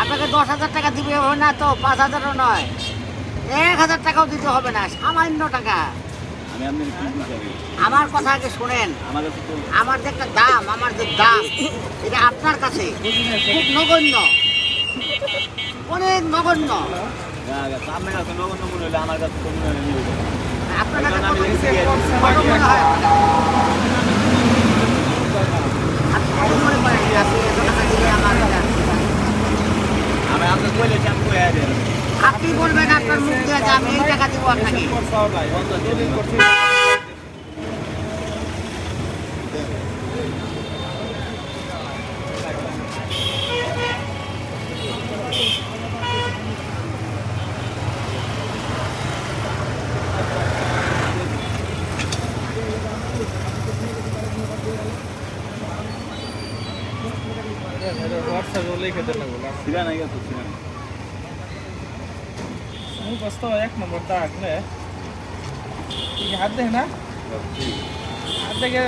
আপনাকে 10,000 টাকা দিবে হবে না তো, 5,000ও নয়, 1,000 টাকাও দিতে হবে না, সামান্য টাকা। আমার কথা আগে শোনেন। আমার যে একটা দাম, আমার যে দাম, এটা আপনার কাছে খুব নগণ্য, অনেক নগণ্য। আপনার কাছে কত মনে হয়? আপনি কত মনে করেন যে আপনি এত টাকা দিলে আমার আপনি বলবেন আপনার মুখ দিয়ে যে আমি এই টাকা দিব আপনাকে। এক নম্বর দাগ হাত দেখে না, হাত দেখে